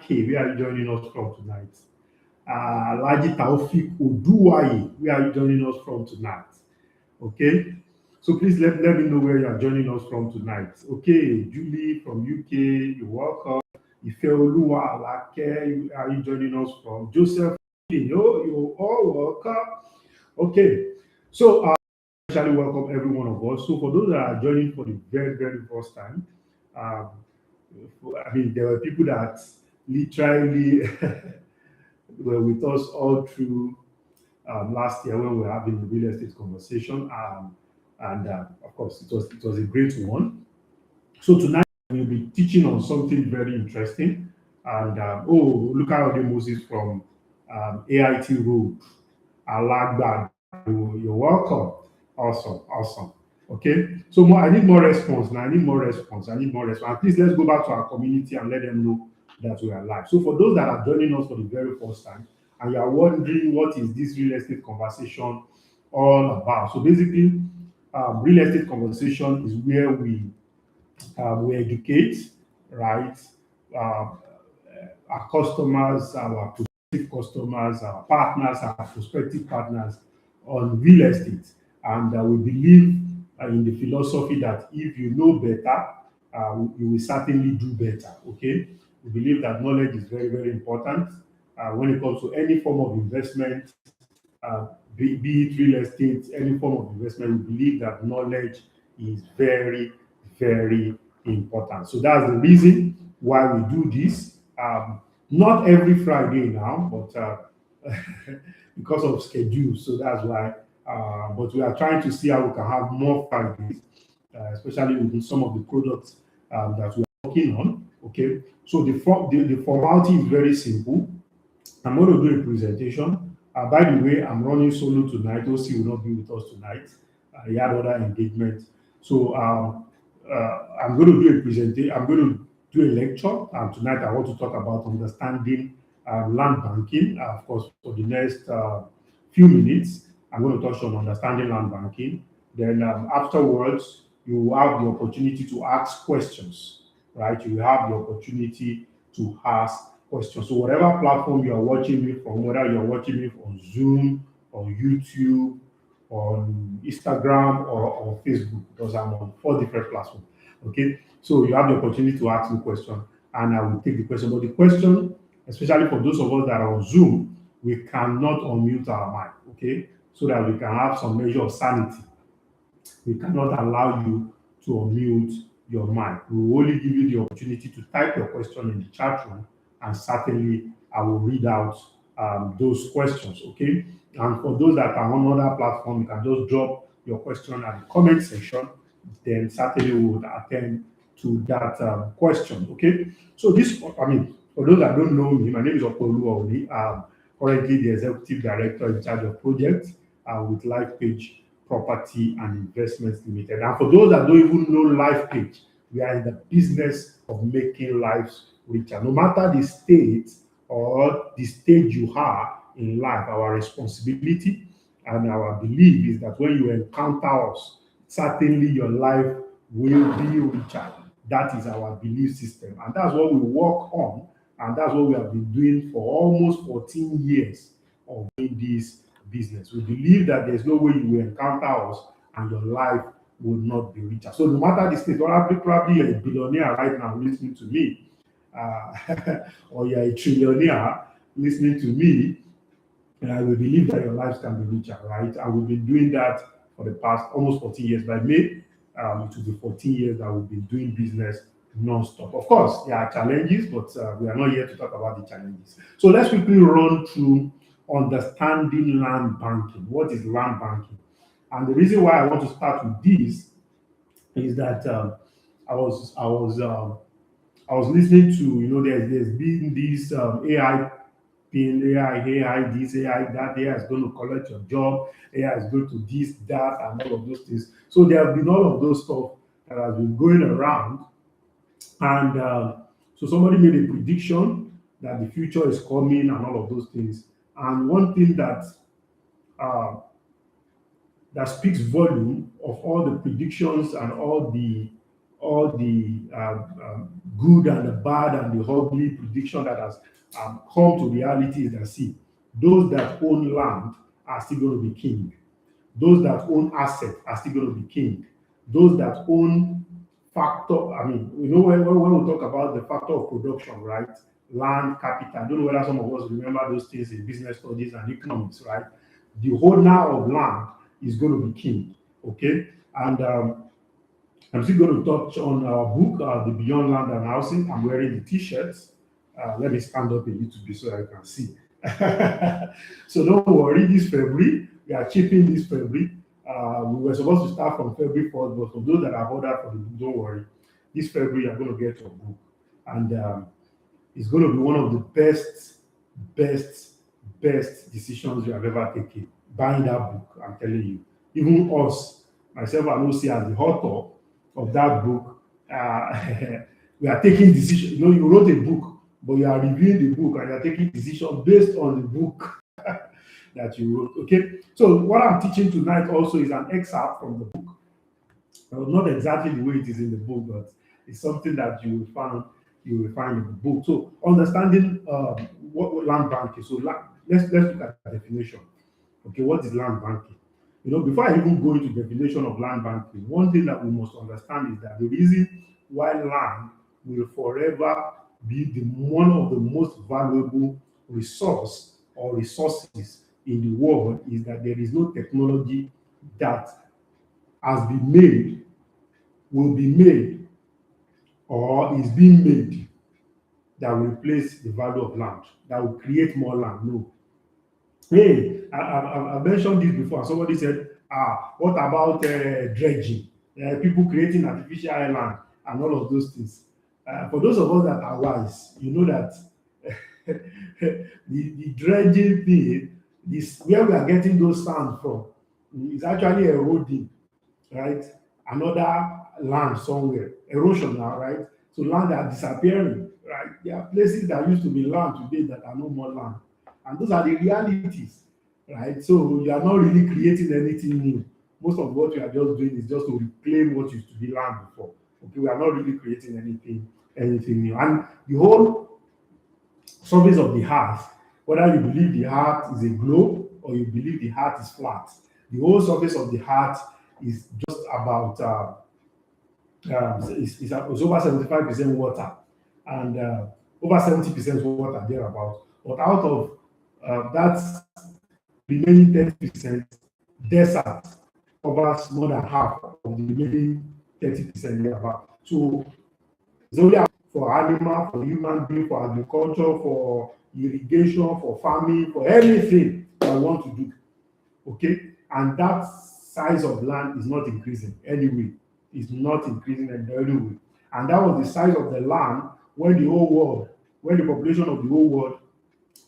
K, where are you joining us from tonight? Alhaji Taufik Oduwaye, where are you joining us from tonight? Okay. So please let me know where you are joining us from tonight. Okay, Julie from UK, you're welcome. Ifeoluwa Alake, where are you joining us from? Joseph, you're all welcome. Okay, so especially welcome every one of us. So for those that are joining for the very, very first time, um, I mean, there were people that literally were with us all through last year when we were having a real estate conversation, and of course, it was a great one. So tonight we'll be teaching on something very interesting. And oh, look at the Moses from AIT Road. Alagba, you're welcome. Awesome, awesome. Okay, so more, I need more response now. I need more response. I need more response. Please let's go back to our community and let them know that we are live. So for those that are joining us for the very first time and you are wondering what is this real estate conversation all about, so basically, real estate conversation is where we educate, right? Uh, our customers, our prospective customers, our partners, our prospective partners on real estate. And we believe in the philosophy that if you know better, you will certainly do better. Okay. We believe that knowledge is very, very important when it comes to any form of investment, be it real estate, any form of investment. We believe that knowledge is very, very important. So that's the reason why we do this. Not every Friday now, but because of schedule. So that's why. But we are trying to see how we can have more Fridays, especially with some of the products that we are working on. Okay. So the formality is very simple. I'm going to do a presentation. By the way, I'm running solo tonight. OC will not be with us tonight. He had other engagements. So I'm going to do a presentation. I'm going to do a lecture. Tonight, I want to talk about understanding land banking. Of course, for the next few minutes, I'm going to touch on understanding land banking. Then afterwards, you will have the opportunity to ask questions, right? You will have the opportunity to ask questions. So whatever platform you are watching me from, whether you're watching me on Zoom, on YouTube, on Instagram, or on Facebook, because I'm on 4 different platforms. Okay, so you have the opportunity to ask me question, and I will take the question. But the question, especially for those of us that are on Zoom, we cannot unmute our mic. Okay, so that we can have some measure of sanity. We cannot allow you to unmute your mic. We will only give you the opportunity to type your question in the chat room, and certainly I will read out those questions. Okay. And for those that are on other platform, you can just drop your question at the comment section. Then certainly we will attend to that question. Okay. So this, I mean, for those that don't know me, my name is Opolu Oli. I'm currently the executive director in charge of projects with LifePage Property and Investments Limited. And for those that don't even know LifePage, we are in the business of making lives richer. No matter the state or the stage you are in life, our responsibility and our belief is that when you encounter us, certainly your life will be richer. That is our belief system. And that's what we work on. And that's what we have been doing for almost 14 years of doing this business. We believe that there's no way you will encounter us and your life will not be richer. So no matter the state, probably you're a billionaire right now listening to me, or you're a trillionaire listening to me, and we believe that your lives can be richer, right? And we've been doing that for the past almost 14 years. By May, it will be 14 years that we've been doing business non-stop. Of course, there are challenges, but we are not here to talk about the challenges. So let's quickly run through understanding land banking. What is land banking? And the reason why I want to start with this is that I was listening to, there's been this AI thing, AI this, AI that, AI is going to collect your job, AI is going to this, that, and all of those things. So there have been all of those stuff that has been going around, and so somebody made a prediction that the future is coming and all of those things. And one thing uh, that speaks volume of all the predictions and all all the good and the bad and the ugly prediction that has come to reality is that, see, those that own land are still going to be king. Those that own assets are still going to be king. Those that own factor, I mean, when we talk about the factor of production, right? Land, capital. I don't know whether some of us remember those things in business studies and economics, right? The owner of land is going to be king, okay? And I'm still going to touch on our book, The Beyond Land and Housing. I'm wearing the t-shirts. Let me stand up a little bit so I can see. So don't worry, this February, we are chipping this February. We were supposed to start from February 4th, but for those that have ordered for the book, don't worry. This February, you're going to get your book. And it's going to be one of the best, best decisions you have ever taken. Buying that book, I'm telling you. Even us, myself and Lucy, as the author of that book, we are taking decisions. You know, you wrote a book, but you are reviewing the book and you are taking decisions based on the book that you wrote. Okay, so what I'm teaching tonight also is an excerpt from the book. Well, not exactly the way it is in the book, but it's something that you will find in the book. So understanding what land banking. So let's look at the definition. Okay, what is land banking? You know, before I even go into definition of land banking, one thing that we must understand is that the reason why land will forever be one of the most valuable resource or resources in the world is that there is no technology that has been made, will be made, or is being made that will replace the value of land, that will create more land. No. Hey, I mentioned this before. Somebody said, what about dredging? People creating artificial island and all of those things. For those of us that are wise, you know that the dredging thing is where we are getting those sands from. It's actually eroding, right? Another land somewhere, erosion now, right? So land are disappearing, right? There are places that used to be land today that are no more land. And those are the realities, right? So you are not really creating anything new. Most of what you are just doing is just to reclaim what used to be land before. Okay, we are not really creating anything new. And the whole surface of the earth, whether you believe the earth is a globe or you believe the earth is flat, the whole surface of the earth is just about it's over 75% water and over 70% water thereabout. But out of that remaining 30%, desert covers more than half of the remaining 30% thereabout. So it's only for animal, for human being, for agriculture, for irrigation, for farming, for anything that I want to do. Okay, and that size of land is not increasing anyway. It's not increasing in any way. And that was the size of the land when when the population of the whole world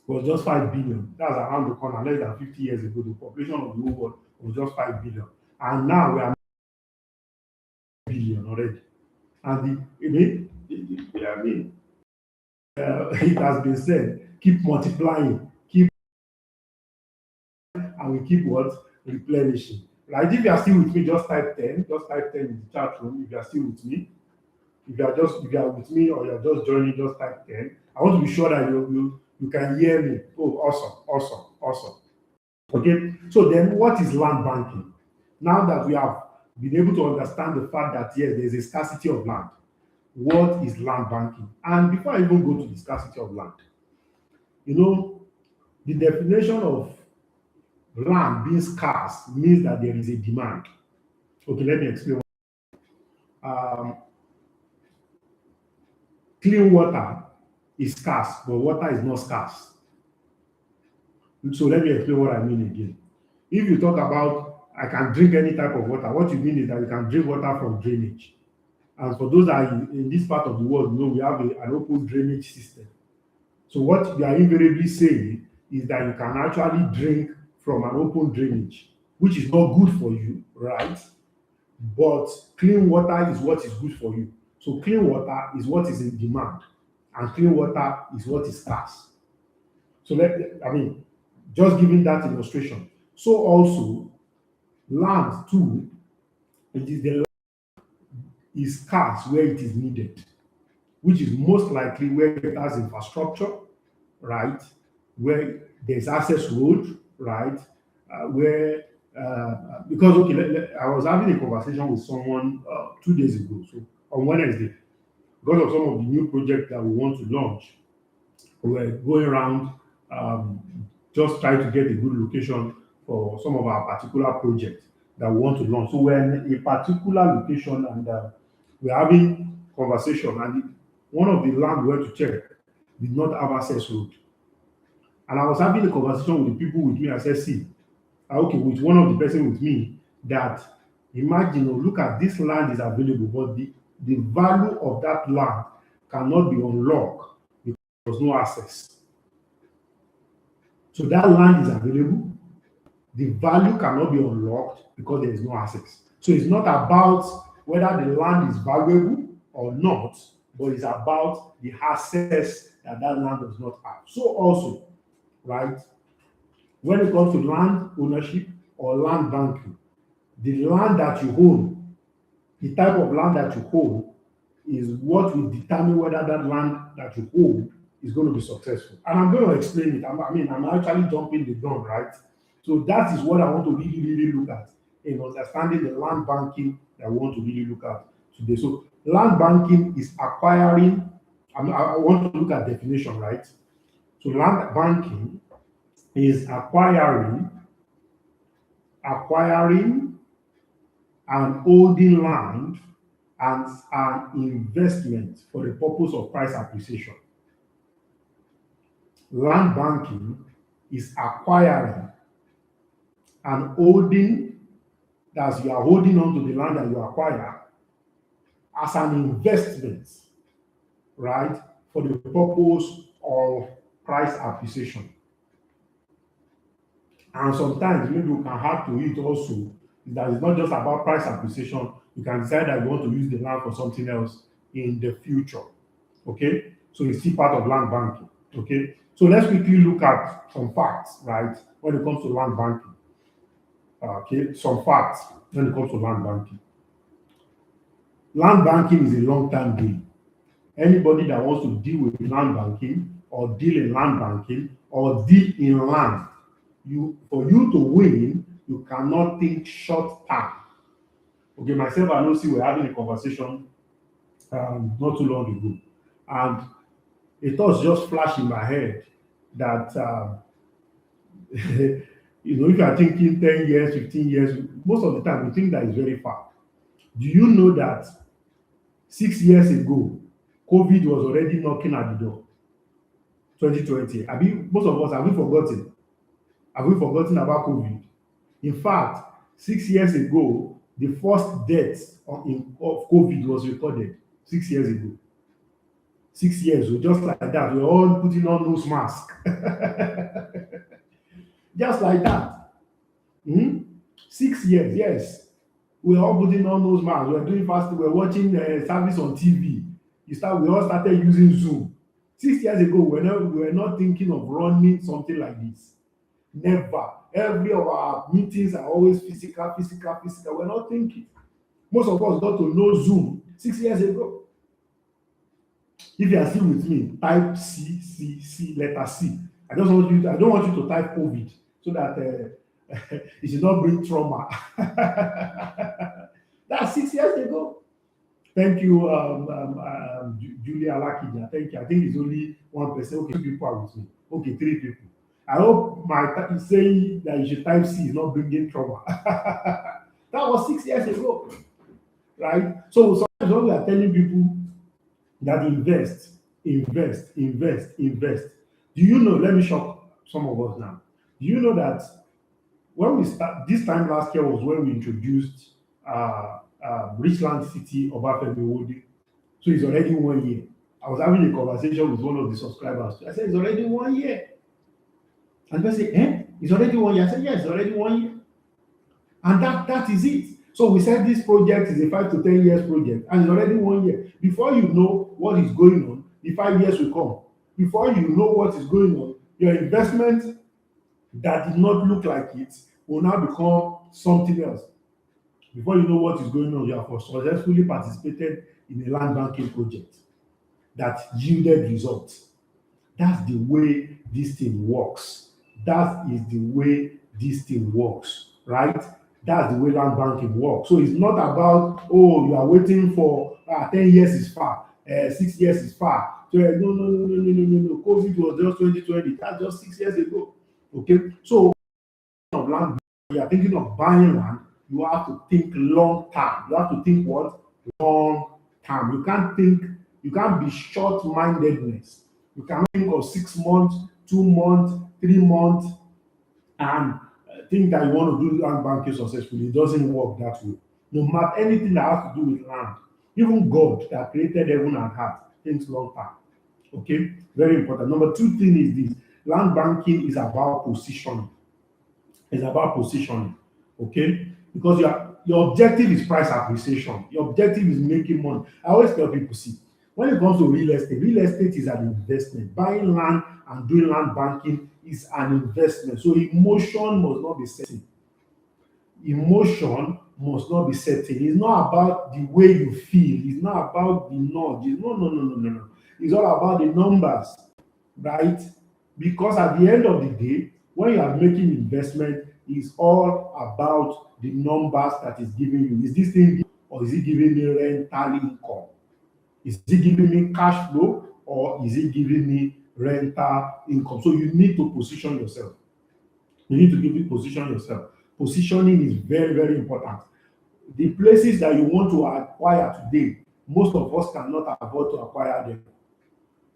was just 5 billion. That's around the corner, less than 50 years ago. The population of the whole world was just 5 billion. And now we are billion already. And it has been said, keep multiplying, and we keep what? Replenishing. Right? If you are still with me, just type 10. Just type 10 in the chat room if you are still with me. If you are with me or you are just joining, just type 10. I want to be sure that you can hear me. Oh, awesome. Okay. So then what is land banking? Now that we have been able to understand the fact that yes, there's a scarcity of land. What is land banking? And before I even go to the scarcity of land, the definition of land being scarce means that there is a demand. Okay, let me explain. Clean water is scarce, but water is not scarce. So let me explain what I mean again. If you talk about I can drink any type of water, what you mean is that you can drink water from drainage. And for those that are in this part of the world, we have an open drainage system. So what we are invariably saying is that you can actually drink from an open drainage, which is not good for you, right? But clean water is what is good for you. So clean water is what is in demand, and clean water is what is scarce. So just giving that illustration. So also, land too, it is the is scarce where it is needed, which is most likely where it has infrastructure, right? Where there's access road, right? Where because okay, I was having a conversation with someone 2 days ago, so on Wednesday, because of some of the new projects that we want to launch, we're going around um, just trying to get a good location for some of our particular projects that we want to launch. So we're in a particular location and we're having conversation, and one of the land we went to check did not have access road. And I was having a conversation with the people with me. I said, see, okay, with one of the person with me, that imagine or look at this land is available, but the value of that land cannot be unlocked because there's no access. So that land is available, the value cannot be unlocked because there is no access. So it's not about whether the land is valuable or not, but it's about the access that that land does not have. So also, right, when it comes to land ownership or land banking, the land that you own, the type of land that you own is what will determine whether that land that you own is going to be successful. And I'm going to explain it. I'm actually jumping the gun, right? So that is what I want to really look at in understanding the land banking that we want to really look at today. So land banking is acquiring, I want to look at definition, right? So land banking is acquiring and holding land as an investment for the purpose of price appreciation. Land banking is acquiring and holding, as you are holding on to the land that you acquire, as an investment, right, for the purpose of price appreciation. And sometimes maybe we can add to it also that it's not just about price appreciation. You can decide that you want to use the land for something else in the future. Okay, so it's still part of land banking. Okay, so let's quickly look at some facts, right, when it comes to land banking. Okay, some facts when it comes to land banking. Land banking is a long-term game. Anybody that wants to deal with land banking or deal in land banking or deal in land, for you to win, you cannot think short term. Okay, myself and Lucy were having a conversation not too long ago, and a thought just flashed in my head that if you are thinking 10 years, 15 years, most of the time we think that is very far. Do you know that 6 years ago, COVID was already knocking at the door? 2020. Most of us, have we forgotten? Have we forgotten about COVID? In fact, 6 years ago, the first death of COVID was recorded 6 years ago. 6 years, so just like that, we're all putting on nose mask. Just like that. 6 years, yes. We're all putting on nose masks. We're doing fasting. We're watching service on TV. We all started using Zoom. 6 years ago, we were not thinking of running something like this. Never. Every of our meetings are always physical. We're not thinking. Most of us got to know Zoom 6 years ago. If you are still with me, type C, letter C. I don't want you to type COVID so that it should not bring trauma. That's 6 years ago. Thank you, Julia Lakija. Thank you. I think it's only one person. Okay, 2 people are with me. Okay, 3 people. I hope my saying that you should type C is not bringing trauma. That was 6 years ago, right? So sometimes when we are telling people that invest. Do you know? Let me shock some of us now. Do you know that when we start this time last year was when we introduced Richland City Obafemi Awodiyi. So it's already 1 year. I was having a conversation with one of the subscribers. I said, it's already 1 year. And they say, it's already 1 year. I said, yes, it's already 1 year. And that is it. So we said this project is a 5 to 10 years project, and it's already 1 year. Before you know what is going on, the 5 years will come. Before you know what is going on, your investment that did not look like it will now become something else. Before you know what is going on, you have successfully participated in a land banking project that yielded results. That's the way this thing works. That is the way this thing works, right? That's the way land banking works. So it's not about, oh, you are waiting for 10 years is far, 6 years is far. So no, no, no, no, no, no, no, no. COVID was just 2020. That's just 6 years ago. Okay. So of land, you are thinking of buying land, you have to think long term. You have to think what? Long term. You can't be short mindedness. You cannot think of 6 months, 2 months, 3 months, and think that you want to do land banking successfully. It doesn't work that way. No matter anything that has to do with land, even God that created heaven and earth thinks long term. Okay, very important. Number two thing is this: land banking is about positioning. It's about positioning. Okay, because your objective is price appreciation. Your objective is making money. I always tell people, see, when it comes to real estate is an investment. Buying land and doing land banking is an investment. So emotion must not be certain. Emotion must not be certain. It's not about the way you feel. It's not about the nudge. No, no, no, no, no, no. It's all about the numbers, right? Because at the end of the day, when you are making investment, it's all about the numbers that is giving you. Is this thing or is it giving me rental income? Is it giving me cash flow or is it giving me rental income? So you need to position yourself. You need to give it position yourself. Positioning is very, very important. The places that you want to acquire today, most of us cannot afford to acquire them.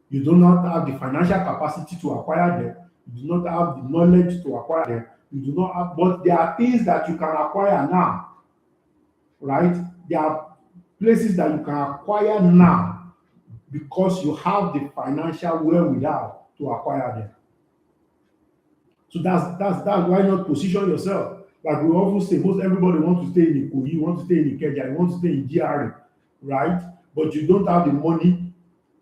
You do not have the financial capacity to acquire them. You do not have the knowledge to acquire them. You do not have, but there are things that you can acquire now, right? There are places that you can acquire now because you have the financial wherewithal to acquire them. So that's why not position yourself. Like we often say, most everybody wants to stay in Ikoyi, you want to stay in Ikeja, you want to stay in GRA, right? But you don't have the money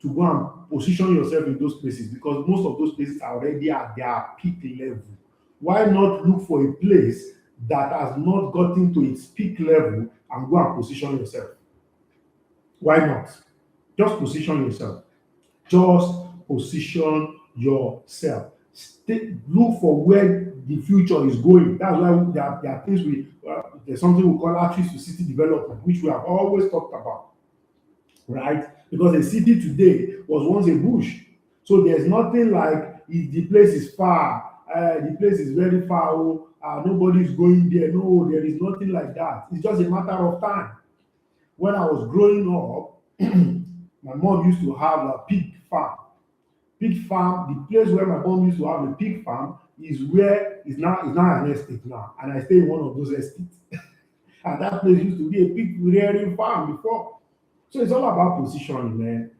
to go and position yourself in those places because most of those places are already at their peak level. Why not look for a place that has not gotten to its peak level and go and position yourself? Why not? Just position yourself. Just position yourself. Look for where the future is going. That's why there are things there's something we call outreach to city development, which we have always talked about, right? Because a city today was once a bush. So there's nothing like if the place is far, the place is very far, nobody is going there. No, there is nothing like that. It's just a matter of time. When I was growing up, my mom used to have a pig farm. Pig farm, the place where my mom used to have a pig farm is where is now an estate now, and I stay in one of those estates. And that place used to be a pig rearing farm before. So it's all about positioning, man.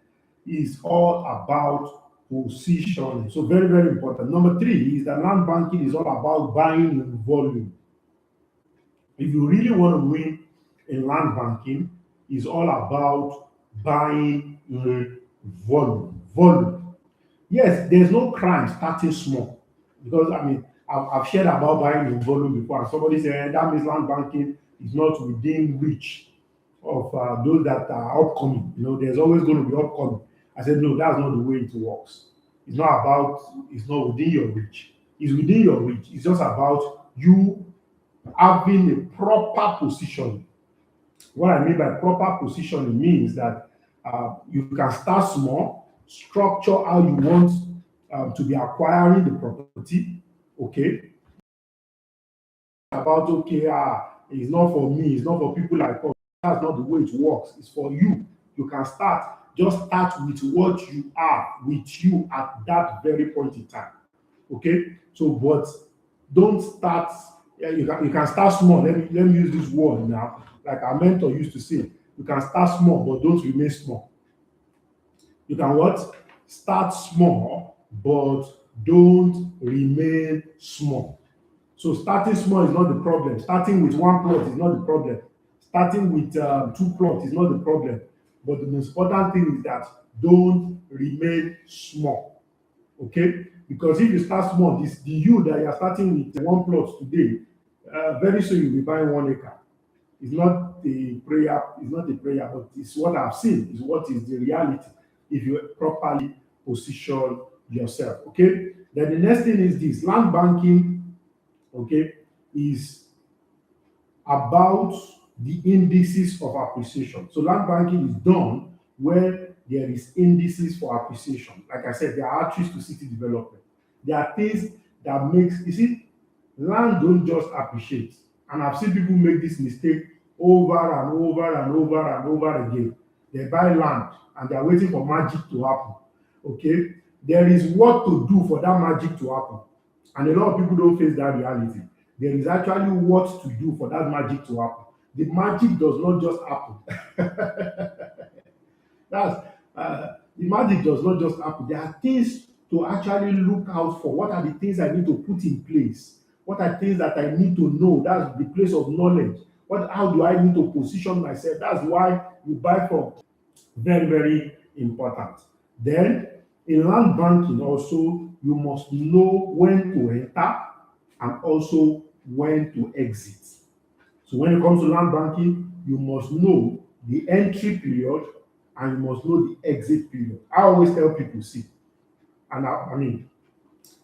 It's all about positioning. So very, very important. Number three is that land banking is all about buying in volume. If you really want to win in land banking, it's all about buying in volume. Volume. Yes, there's no crime starting small. Because I mean, I've shared about buying in volume before, and somebody said that means land banking is not within reach of those that are upcoming. There's always going to be upcoming. I said, no, that's not the way it works. It's not within your reach. It's within your reach. It's just about you having a proper position. What I mean by proper positioning means that you can start small, structure how you want to be acquiring the property. Okay, about it's not for me, it's not for people like us. That's not the way it works. It's for you. You can start. Just start with what you are with you at that very point in time. Okay, so but don't start. Yeah, you can start small. Let me use this word now. Like our mentor used to say, you can start small, but don't remain small. You can what? Start small, but don't remain small. So starting small is not the problem. Starting with one plot is not the problem. Starting with two plots is not the problem. But the most important thing is that don't remain small. Okay? Because if you start small, the you that you are starting with one plot today, very soon you'll be buying 1 acre. It's not the prayer, it's not the prayer, but it's what I've seen, is what is the reality if you properly position yourself. Okay. Then the next thing is this land banking, okay, is about the indices of appreciation. So land banking is done where there is indices for appreciation. Like I said, there are arteries to city development. There are things that makes you see land don't just appreciate. And I've seen people make this mistake over and over and over and over again. They buy land and they're waiting for magic to happen. Okay, there is what to do for that magic to happen, and a lot of people don't face that reality. There is actually what to do for that magic to happen. The magic does not just happen. That's the magic does not just happen. There are things to actually look out for. What are the things I need to put in place? What are things that I need to know? That's the place of knowledge. What? How do I need to position myself? That's why you buy from. Very, very important. Then in land banking also, you must know when to enter and also when to exit. So when it comes to land banking, you must know the entry period and you must know the exit period. I always tell people, see, and I mean,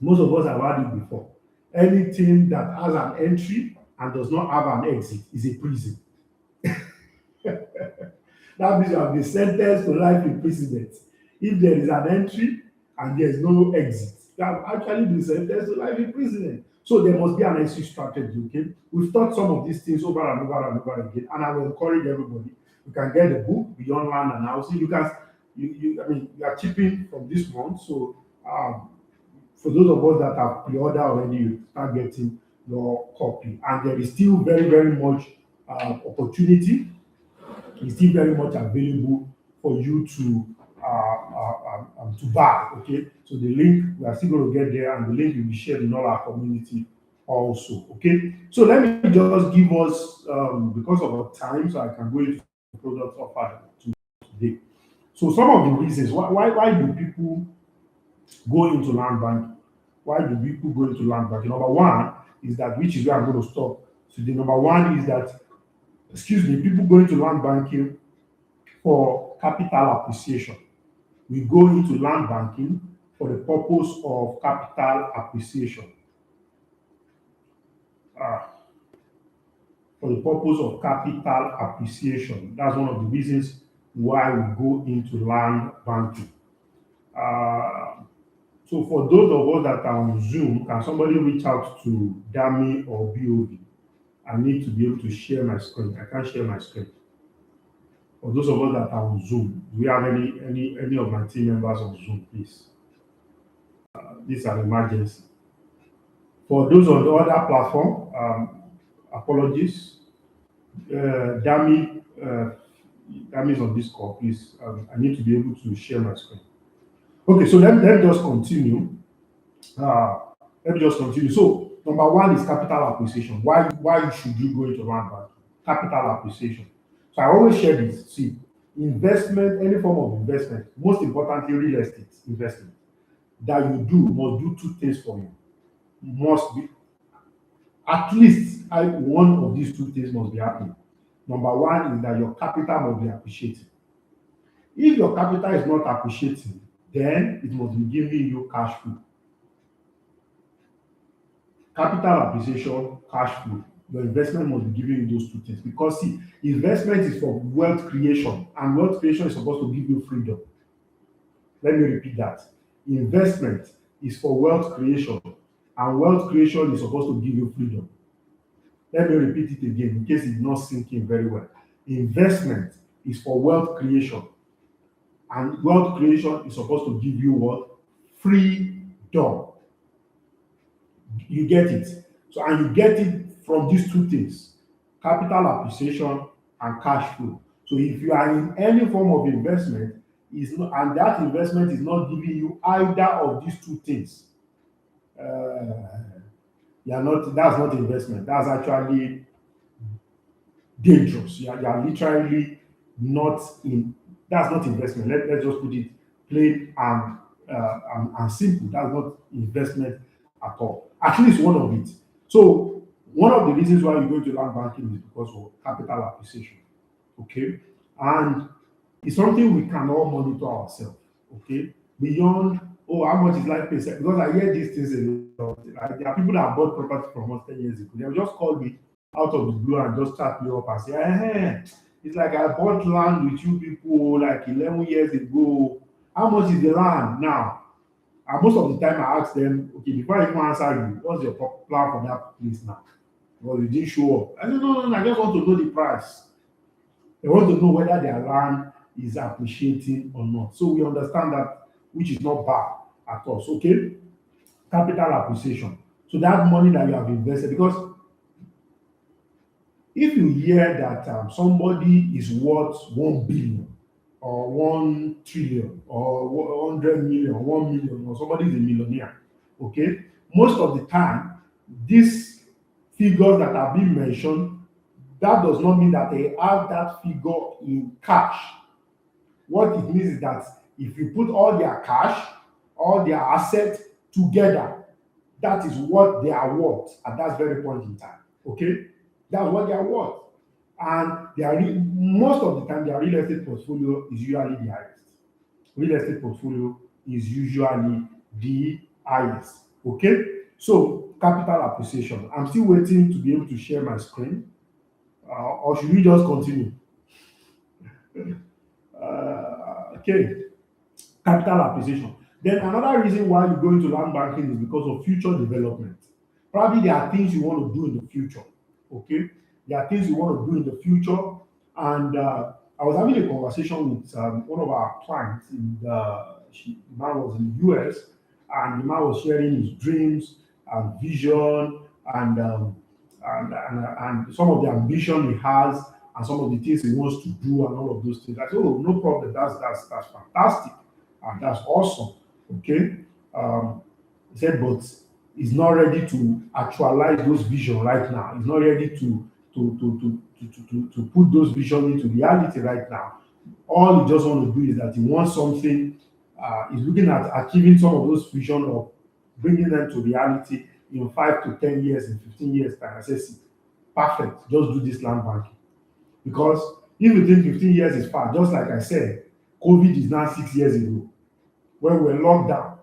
most of us have had it before. Anything that has an entry and does not have an exit is a prison. That means you have been sentenced to life imprisonment. If there is an entry and there is no exit, you have actually been sentenced to life imprisonment. So there must be an exit strategy. Okay, we've taught some of these things over and over and over again, and I will encourage everybody. You can get the book Beyond Land and Housing. You can, I mean, you are chipping from this month, so for those of us that have pre-ordered already, you start getting your copy, and there is still very, very much opportunity is still very much available for you to buy. Okay, so the link we are still going to get there, and the link will be shared in all our community also. Okay, so let me just give us because of our time, so I can go into the product offered today. So some of the reasons why do people go into land banking? Why do people go into land banking? Number one is that, which is where I'm going to stop today. Number one is that, excuse me, people go into land banking for capital appreciation. We go into land banking for the purpose of capital appreciation. Ah, for the purpose of capital appreciation. That's one of the reasons why we go into land banking. Uh, so for those of us that are on Zoom, can somebody reach out to Dami or BOV? I need to be able to share my screen. I can't share my screen. For those of us that are on Zoom, do we have any of my team members on Zoom, please? This is an emergency. For those on the other platform, apologies. Dami, Dami is on this call, please. I need to be able to share my screen. Okay, so let me just continue. Uh, let me just continue. So number one is capital appreciation. Why should you go into land bank? Capital appreciation. So I always share this. See, investment, any form of investment, most importantly, real estate investment that you do must do two things for you. Must be at least one of these two things must be happening. Number one is that your capital must be appreciating. If your capital is not appreciating, then it must be giving you cash flow. Capital appreciation, cash flow. Your investment must be giving you those two things, because see, investment is for wealth creation, and wealth creation is supposed to give you freedom. Let me repeat that. Investment is for wealth creation, and wealth creation is supposed to give you freedom. Let me repeat it again in case it's not sinking very well. Investment is for wealth creation, and wealth creation is supposed to give you what? Freedom. You get it. So, and you get it from these two things: capital appreciation and cash flow. So if you are in any form of investment, is not, and that investment is not giving you either of these two things, uh, you are not, that's not investment. That's actually dangerous. You are literally not in, that's not investment. Let's just put it plain and simple. That's not investment at all. At least one of it. So One of the reasons why we go into land banking is because of capital appreciation. Okay, and it's something we can all monitor ourselves. Okay, beyond, oh, how much is life pay? Because I hear these things a lot. Like, there are people that bought property from us 10 years ago. They'll just call me out of the blue and just chat me up and say, it's like I bought land with you people like 11 years ago. How much is the land now? And most of the time I ask them, okay, before I even answer you, what's your plan for that place now? Well, you didn't show up. I said, no, I just want to know the price. They want to know whether their land is appreciating or not. So we understand that, which is not bad at all. So, okay, capital appreciation. So that money that you have invested, because if you hear that somebody is worth 1 billion or 1 trillion or 100 million, 1 million, or somebody is a millionaire, okay, most of the time, these figures that are being mentioned, that does not mean that they have that figure in cash. What it means is that if you put all their cash, all their assets together, that is what they are worth at that very point in time. Okay? That's what they are worth. And most of the time, their real estate portfolio is usually the highest. Real estate portfolio is usually the highest. Okay? So, capital appreciation. I'm still waiting to be able to share my screen. Or should we just continue? Okay, capital appreciation. Then another reason why you go into land banking is because of future development. Probably there are things you want to do in the future. Okay, there are things you want to do in the future. And I was having a conversation with one of our clients. The man was in the US, and the man was sharing his dreams and vision and and some of the ambition he has and some of the things he wants to do and all of those things. I said, oh, no problem. That's fantastic and that's awesome. Okay. He said, but he's not ready to actualize those visions right now. He's not ready to put those visions into reality right now. All he just wants to do is that he wants something. He's looking at achieving some of those visions or bringing them to reality in 5 to 10 years, in 15 years time. I said, see, perfect. Just do this land banking. Because if you think 15 years is far, just like I said, COVID is now 6 years ago when we were locked down,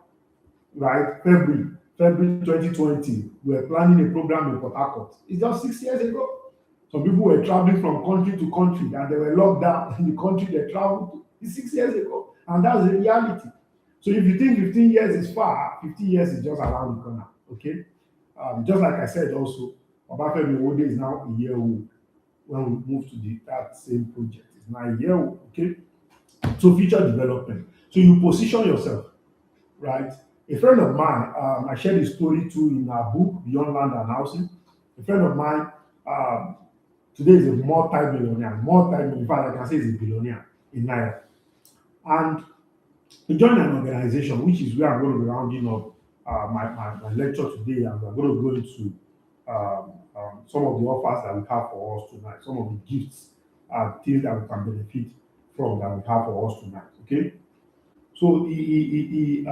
right? February 2020, we were planning a program in Port Harcourt. It's just 6 years ago. Some people were traveling from country to country and they were locked down in the country they traveled to. It's 6 years ago. And that's the reality. So if you think 15 years is far, 15 years is just around the corner. Okay? Just like I said also, Obafemi Owode is now a year old when we move to that same project. It's now a year old. Okay? So future development. So you position yourself, right? A friend of mine, I shared his story too in our book, Beyond Land and Housing. A friend of mine, today is a multi-billionaire. In fact, I can say he's a billionaire in Naira. And he joined an organization, which is where I'm going to be rounding up my lecture today, and we're going to go into some of the offers that we have for us tonight, some of the gifts, things that we can benefit from that we have for us tonight. Okay, so he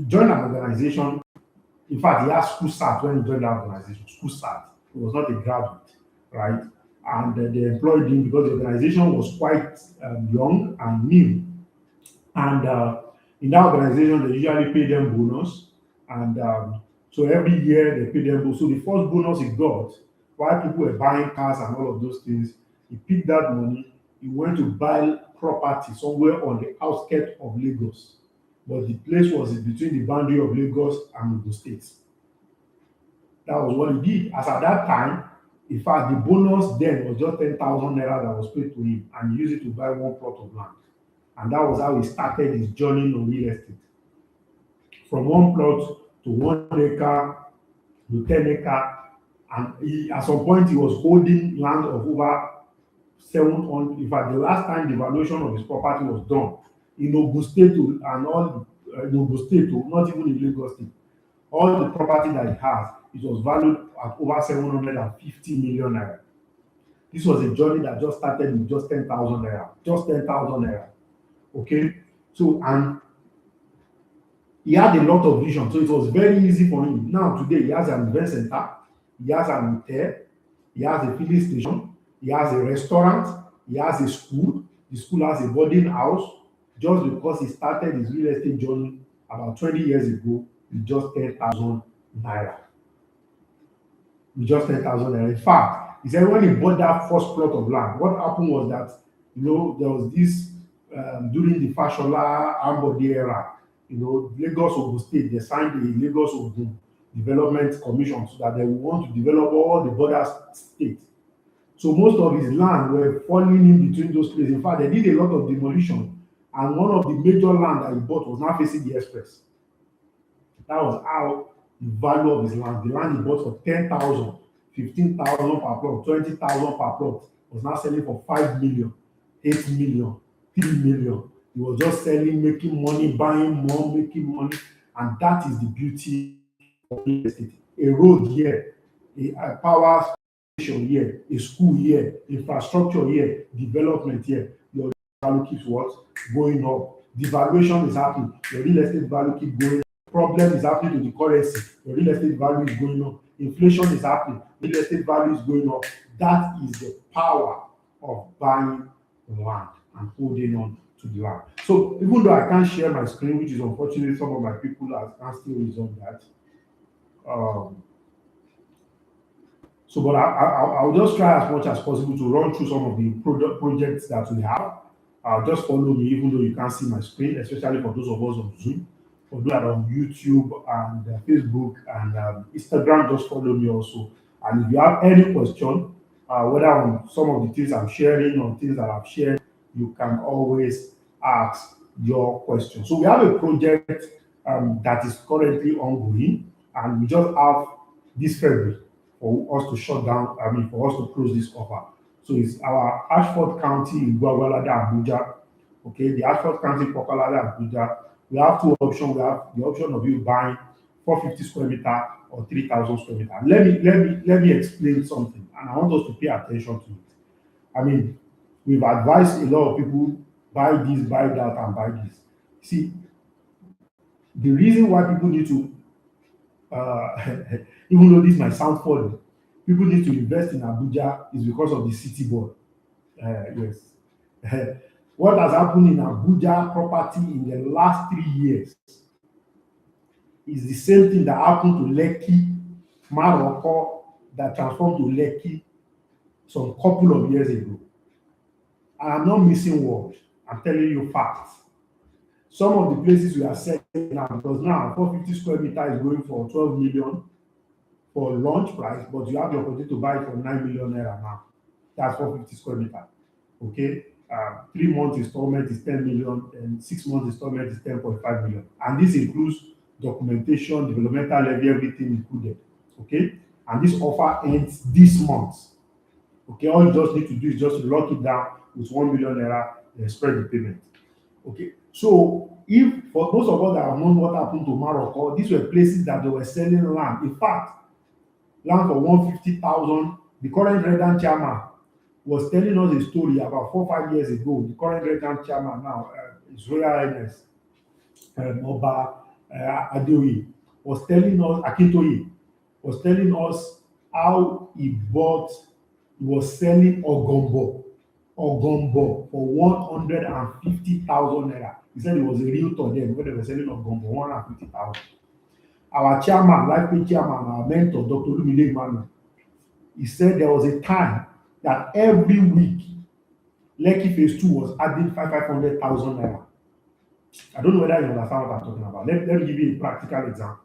joined an organization. In fact, he had school start when he joined that organization. School start. He was not a graduate, right? And they employed him because the organization was quite young and new. And in that organization, they usually pay them bonus. And so every year they pay them bonus. So the first bonus he got, while people were buying cars and all of those things, he picked that money. He went to buy property somewhere on the outskirts of Lagos. But the place was between the boundary of Lagos and Ogun State. That was what he did. As at that time, in fact, the bonus then was just 10,000 naira that was paid to him, and he used it to buy one plot of land. And that was how he started his journey on real estate. From one plot to 1 acre to 10 acre, and at some point he was holding land of over 700. In fact, the last time the valuation of his property was done in Ogun State and all in Ogun State, not even in Lagos State, all the property that he has, it was valued at over 750 million naira. This was a journey that just started with just 10,000 naira. Just 10,000 naira. Okay? So, and he had a lot of vision, so it was very easy for him. Now, today, he has an event center. He has an hotel, he has a filling station, he has a restaurant, he has a school, the school has a boarding house, just because he started his real estate journey about 20 years ago with just 10,000 naira. With just 10,000 naira. In fact, he said when he bought that first plot of land, what happened was that, there was this, during the Fashola Ambode era, Lagos Ogun State, they signed the Lagos Ogun Development Commission so that they want to develop all the border states. So most of his land were falling in between those places. In fact, they did a lot of demolition, and one of the major land that he bought was now facing the express. That was how the value of his land. The land he bought for 10,000, 15,000 per plot, 20,000 per plot, was now selling for 5 million, 8 million, 3 million. He was just selling, making money, buying more, making money. And that is the beauty of real estate. A road here, a power station here, a school here, infrastructure here, development here. Your value keeps what? Going up. Devaluation is happening. Your real estate value keeps going up. Problem is happening to the currency. Your real estate value is going up. Inflation is happening. Real estate value is going up. That is the power of buying land and holding on to the land. So even though I can't share my screen, which is unfortunately some of my people can still resolve that. But I'll just try as much as possible to run through some of the projects that we have. Just follow me, even though you can't see my screen, especially for those of us on Zoom. For those that are on YouTube and Facebook and Instagram, just follow me also. And if you have any question, whether on some of the things I'm sharing or things that I've shared, you can always ask your question. So we have a project that is currently ongoing, and we just have this February for us to shut down, for us to close this offer. So it's our Ashford County in Gwagwalada, Abuja. Okay, the Ashford County, Gwagwalada, Abuja. We have two options. We have the option of you buying 450 square meter or 3,000 square meter. Let me explain something, and I want us to pay attention to it. We've advised a lot of people buy this, buy that, and buy this. See, the reason why people need to, even though this might sound funny, people need to invest in Abuja is because of the city board. Yes. What has happened in Abuja property in the last 3 years is the same thing that happened to Lekki, Maroko, that transformed to Lekki some couple of years ago. I'm not missing words. I'm telling you facts. Some of the places we are selling now, because now 450 square meter is going for 12 million for launch price, but you have the opportunity to buy it for 9 million naira now. That's 450 square meter. Okay. 3 months installment is 10 million, and 6 months installment is 10.5 million. And this includes documentation, developmental levy, everything included. Okay. And this offer ends this month. Okay. All you just need to do is just lock it down with 1 million naira and spread the payment. Okay. So if for those of us that have known what happened to Morocco, these were places that they were selling land. In fact, land for 150,000. The current Redan chairman was telling us a story about 4 or 5 years ago. The current Redan chairman now, His Royal Highness Oba Adeoye, was telling us, Akintoye, was telling us how he was selling Ogombo for 150,000 naira. He said it was a realtor then when they were selling Ogombo 150,000. Our chairman, Life chairman, our mentor, Dr. Lumide Emmanuel, he said there was a time that every week Lekki Phase 2 was adding 500,000 naira. I don't know whether you understand what I'm talking about. Let me give you a practical example.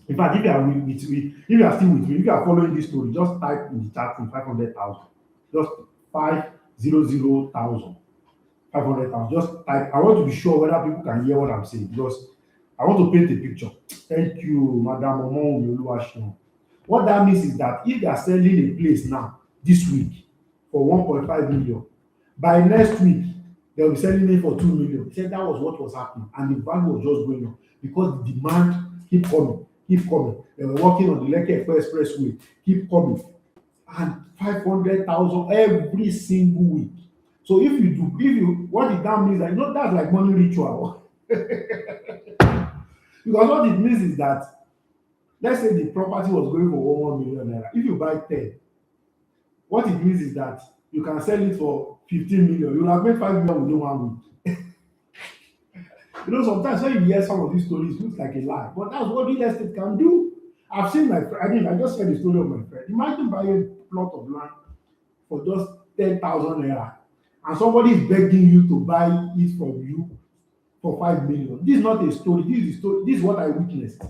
In fact, if you are with me, if you are still with me, if you are following this story, just type in the chat room 500,000. Just 500,000. 500,000. Just type. I want to be sure whether people can hear what I'm saying, because I want to paint a picture. Thank you, Madam Omo. What that means is that if they are selling a place now, this week, for 1.5 million, by next week, they'll be selling it for 2 million. He said that was what was happening, and the value was just going up because the demand keep coming. They were working on the Lekki Expressway, keep coming, and 500,000 every single week. So what it now means, that's like money ritual. Because what it means is that let's say the property was going for 1 million naira. If you buy 10, what it means is that you can sell it for 15 million. You will have made 5 million within 1 week. You know, sometimes when you hear some of these stories, it looks like a lie, but that's what real estate can do. I've seen my friend, I mean, I just heard the story of my friend. Imagine buying a plot of land for just 10,000 naira, and somebody is begging you to buy it from you for 5 million. This is not a story, this is a story, this is what I witnessed.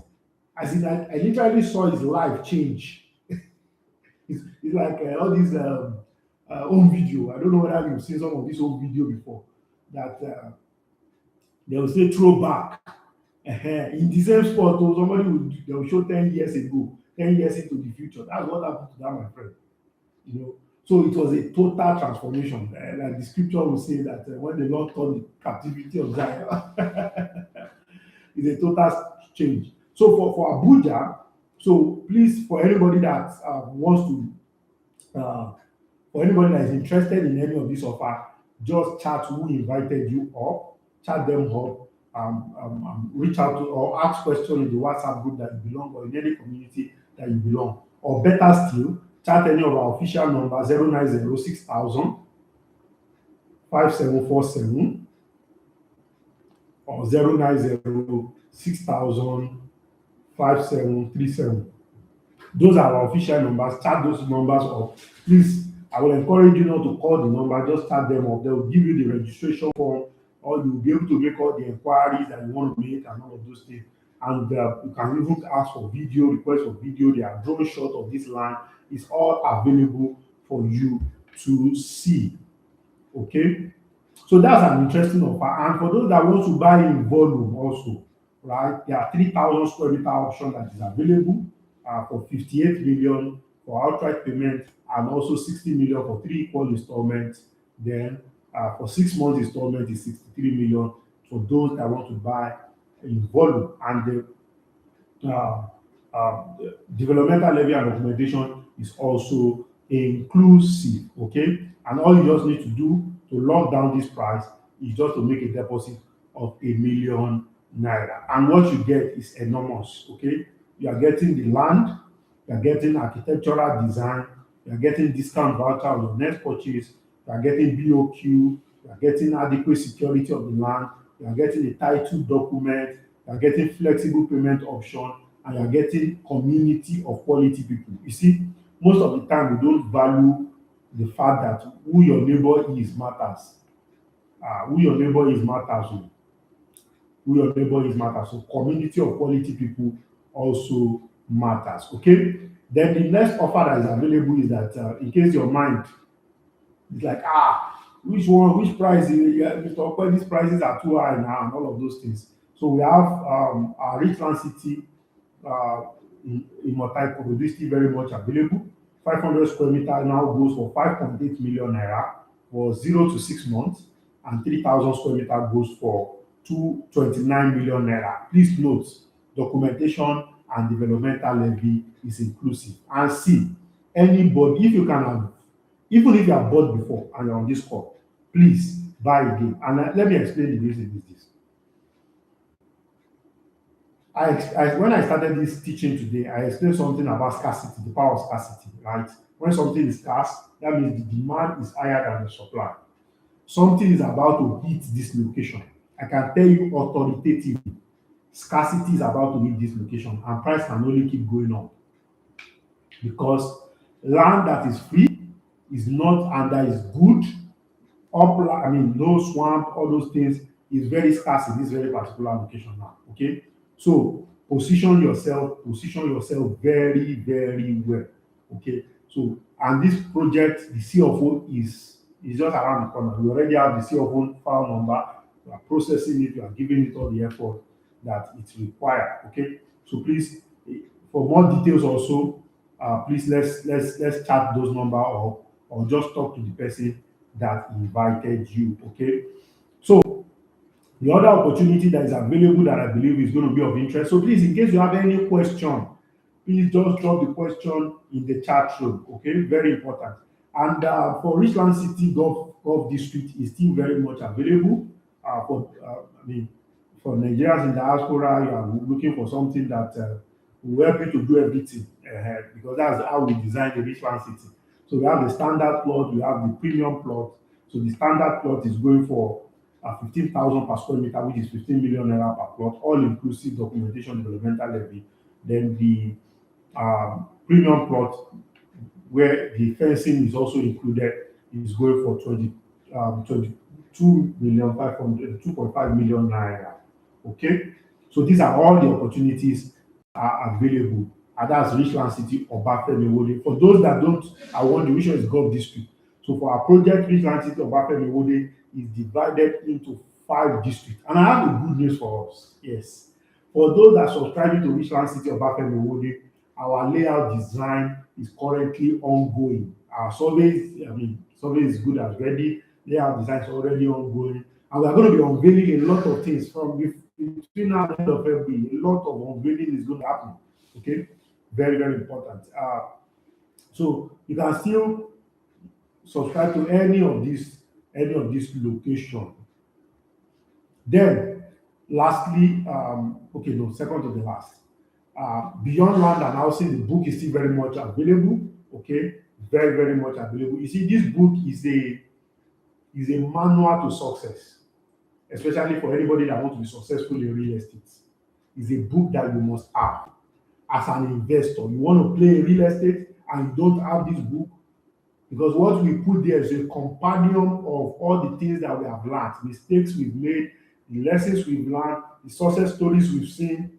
As in, I literally saw his life change. It's like all these home video. I don't know whether you've seen some of this home video before. That they will say throwback. In the same spot, oh, they will show 10 years ago, 10 years into the future. That's what happened to that, my friend. You know, so it was a total transformation. Like the scripture will say that when the Lord turned the captivity of Zion, it's a total change. So for Abuja, so please, for anybody that wants to, for anybody that is interested in any of this offer, just chat who invited you up, chat them up, reach out to or ask questions in the WhatsApp group that you belong or in any community that you belong. Or better still, chat any of our official number 090 6000 5747 or 090 6000 5737. Those are our official numbers. Chat those numbers up. Please, I will encourage you not to call the number, just chat them up. They will give you the registration form, or you'll be able to make all the inquiries that you want to make and all of those things. And you can even ask for video, request for video. There are drone shot of this land. It's all available for you to see. Okay? So that's an interesting offer. And for those that want to buy in volume also, right, there are 3,000 square meter option that is available for 58 million for outright payment and also 60 million for 3 equal installments. Then for 6 months installment is 63 million for those that want to buy in volume. And the developmental levy and documentation is also inclusive. Okay, and all you just need to do to lock down this price is just to make a deposit of 1 million naira, and what you get is enormous. Okay, you are getting the land, you are getting architectural design, you are getting discount voucher on your next purchase, you are getting BOQ, you are getting adequate security of the land, you are getting a title document, you are getting flexible payment option, and you are getting community of quality people. You see, most of the time we don't value the fact that who your neighbor is matters. Who your neighbor is matters. Who your neighbor is matters. So community of quality people also matters. Okay. Then the next offer that is available is that in case your mind is like, which one, which price? Yeah, Mr. Okwe, these prices are too high now, and all of those things. So we have our Richland City in Motaiko, is still very much available. 500 square meter now goes for 5.8 million naira for 0 to 6 months, and 3,000 square meter goes for 229 million naira. Please note, documentation and developmental levy is inclusive. And see, anybody, if you can have, even if you have bought before and you're on this call, please buy again. And let me explain the reason with this. When I started this teaching today, I explained something about scarcity, the power of scarcity, right? When something is scarce, that means the demand is higher than the supply. Something is about to hit this location. I can tell you authoritatively, scarcity is about to hit this location, and price can only keep going up. Because land that is free is not, and that is good, no swamp, all those things, is very scarce in this very particular location now. Okay, so position yourself very, very well. Okay, so and this project, the CFO is just around the corner. We already have the CFO file number. We are processing it. We are giving it all the effort that it's required. Okay, so please, for more details also, please let's chat those number or just talk to the person that invited you. Okay, so the other opportunity that is available that I believe is going to be of interest. So please, in case you have any question, please just drop the question in the chat room. Okay, very important. And for Richland City Gulf District is still very much available. For Nigerians in diaspora, you are looking for something that will help you to do everything because that's how we design the Richland City. So we have the standard plot, we have the premium plot. So the standard plot is going for 15,000 per square meter, which is 15 million naira per plot, all inclusive documentation developmental levy. Then the premium plot, where the fencing is also included, is going for 22 million 500, 2.5 million naira. Okay, so these are all the opportunities are available, and that's Richland City or Obafemi Awolowo. For those that don't, I wonder which one is Gulf District. So for our project, Richland City or Obafemi Awolowo is divided into 5 districts, and I have a good news for us. Yes, for those that subscribe to Richland City or Obafemi Awolowo, our layout design is currently ongoing. Our survey is good as ready. Layout design is already ongoing, and we are going to be unveiling a lot of things from between now and the end of February. A lot of unveiling is going to happen. Okay, very very important. So you can still subscribe to any of these location. Then, lastly, okay, no, second to the last. Beyond Land and Housing, the book is still very much available. Okay, very very much available. You see, this book is a manual to success, especially for anybody that wants to be successful in real estate. It's a book that you must have as an investor. You want to play in real estate and you don't have this book, because what we put there is a compendium of all the things that we have learned, mistakes we've made, the lessons we've learned, the success stories we've seen.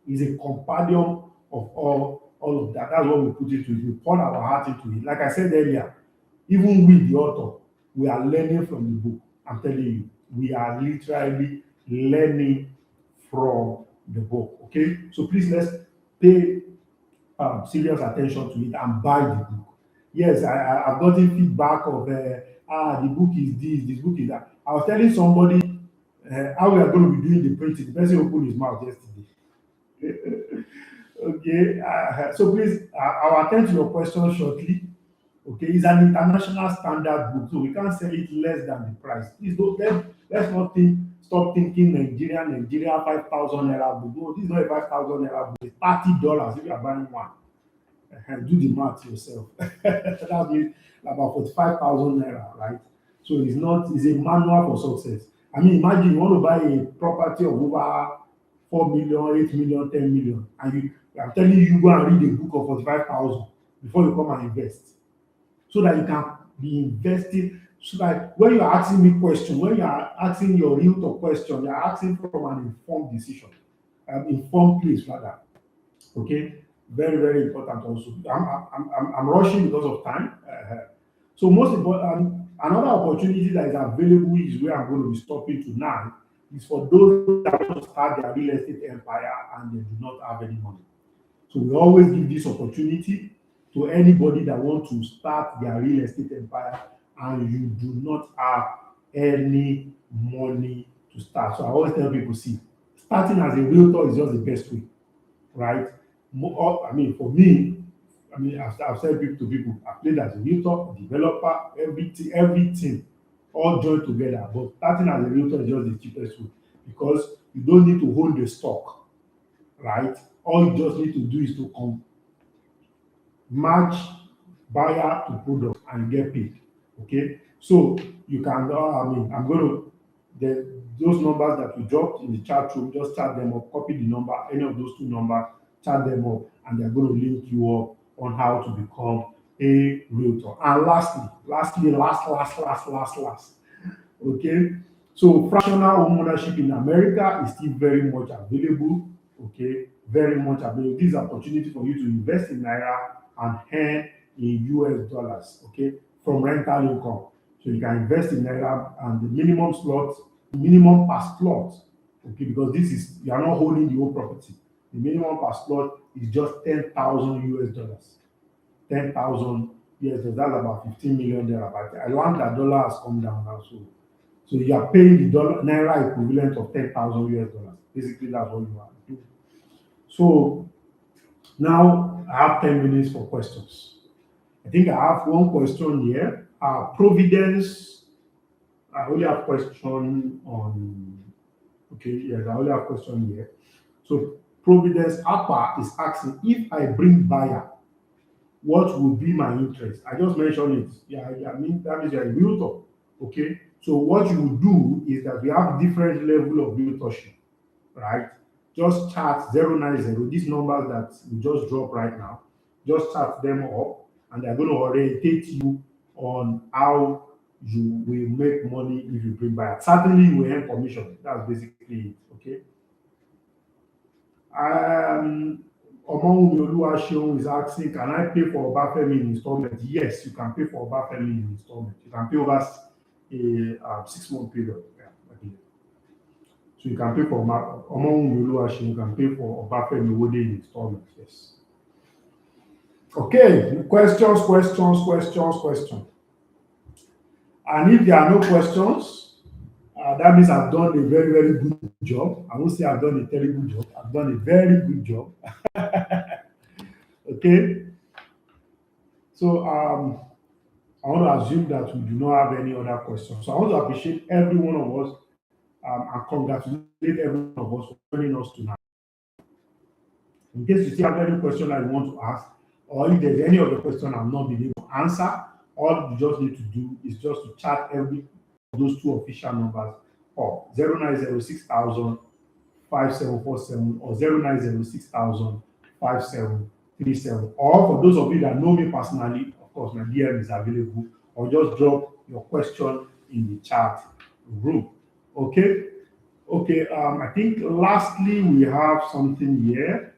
Is a compendium of all of that. That's what we put into it. We pour our heart into it. Like I said earlier, even we, the author, we are learning from the book. I'm telling you, we are literally learning from the book. Okay, so please let's pay serious attention to it and buy the book. Yes, I've gotten feedback of the book is this book is that. I was telling somebody how we are going to be doing the printing. The person opened his mouth yesterday. Okay, so please, I'll attend to your question shortly. Okay, it's an international standard book, so we can't sell it less than the price. Please don't let's not stop thinking Nigeria 5,000 naira book. No, this is not a 5,000 naira book. It's $30 if you are buying one. Do the math yourself. That means about 45,000 naira, right? So it's a manual for success. I mean, imagine you want to buy a property of over 4 million, 8 million, 10 million, and I'm telling you, go and read a book of 45,000 before you come and invest, so that you can be investing. So that when you are asking me question, when you are asking your realtor question, you are asking from an informed decision, informed place rather. Okay, very very important also. I'm rushing because of time. So most important, another opportunity that is available is where I'm going to be stopping tonight is for those that want to start their real estate empire and they do not have any money. So we always give this opportunity to anybody that wants to start their real estate empire and you do not have any money to start. So I always tell people, see, starting as a realtor is just the best way, right? I mean, for me, I've said to people, I've played as a realtor, developer, everything, all joined together. But starting as a realtor is just the cheapest way because you don't need to hold the stock, right? All you just need to do is to match buyer to product and get paid. Okay, so you can. I'm going to those numbers that we dropped in the chat room. Just chat them up, copy the number, any of those two numbers, chat them up, and they're going to link you up on how to become a realtor. And lastly, last. Okay, so fractional home ownership in America is still very much available. Okay, very much available. This is an opportunity for you to invest in naira and earn in US dollars. Okay, from rental income. So you can invest in naira and the minimum per slot. Okay, because you are not holding the whole property. The minimum per slot is just 10,000 US dollars. 10,000 US dollars. That's about 15 million there. But I learned that dollar has come down now. So you are paying the naira equivalent of 10,000 US dollars. Basically, that's what you are doing. So now I have 10 minutes for questions. I think I have one question here. Providence. I only have question on. Okay, yes, I only have question here. So Providence Apa is asking, if I bring buyer, what will be my interest? I just mentioned it. Yeah, I mean that means you're a realtor. Okay. So what you will do is that we have different level of realtorship, right? Just chart 090, these numbers that we just dropped right now, just chart them up, and they're going to orientate you on how you will make money if you bring buyer. Certainly, you will earn commission. That's basically it. Okay. Omonwumi Oluwaseun is asking, can I pay for Obafemi in installment? Yes, you can pay for Obafemi in installment. You can pay over a 6 month period. Yeah, I believe. So you can pay for Omonwumi Oluwaseun, you can pay for Obafemi Wode in installment. Yes. Okay, questions. And if there are no questions, that means I've done a very, very good job. I won't say I've done a terrible job. I've done a very good job. Okay. So I want to assume that we do not have any other questions. So I want to appreciate every one of us and congratulate every one of us for joining us tonight. In case you still have any question that you want to ask, or if there's any other question I've not been able to answer, all you just need to do is just to chat every those two official numbers or 0906,000 5747 or 0906,000 5737. Or for those of you that know me personally, of course, my DM is available, or just drop your question in the chat room. Okay. Okay. I think lastly we have something here.